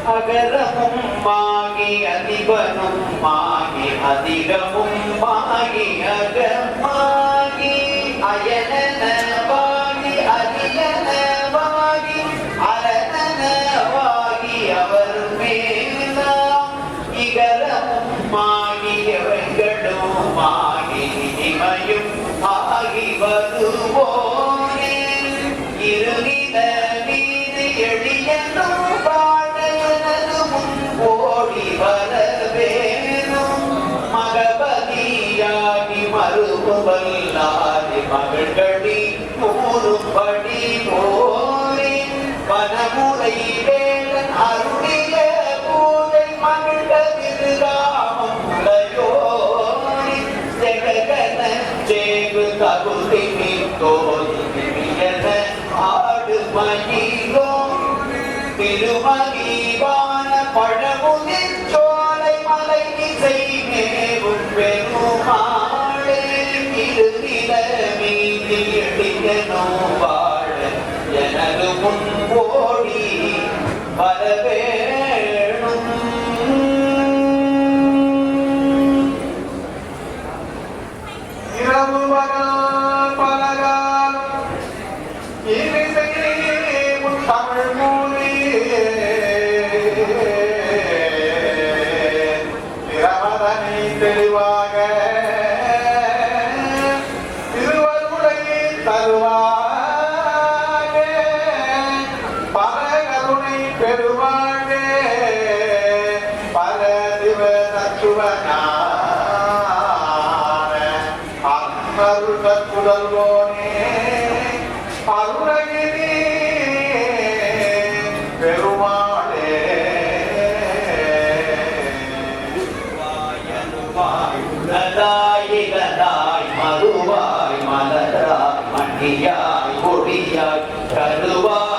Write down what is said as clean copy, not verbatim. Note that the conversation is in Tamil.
அகரமும் மாகி அதிபனும் மாகி அதிகமும் மாகி அகமாகி அயனவாகி அரியனவாகி அரணனவாகி அவர் மேலாம் இகரமும் மாகி வெங்கடும் மாகி இனிமையும் ஆகி வருவோனே இருநில மீது எளியனும் ஓடி வரவேனும் மகபதியாகி மறுபல்லாதி மகள்களி கூறும்படி போரே வனமுறை வேலன் அருளிய பூதை மகிழ்ந்ததிருகாமம் உளையோரி ஜெககன சேகு தகுதி தோல்வியன ஆடு மயிலோ திருமதிவான பழமுதிர் சோலை மலை இசை மேவும் பெருமாளே திருநில மீது எளியனோ வாழ எனது முன் ஓடி வரவேணும் இரவு பகல் பலகால் இனிசையே முன் தமிழ் மொழி பிரமதனை தெளிவாக திருவருளை தருவாக பல கருணை பெறுவாக பல திவ தத்துவனான அருள் தத்துதல்வோனே அருணகிரி பெருமாளே மறுவாய் மலராய் மணியாய் கொடியாய் கருவாய்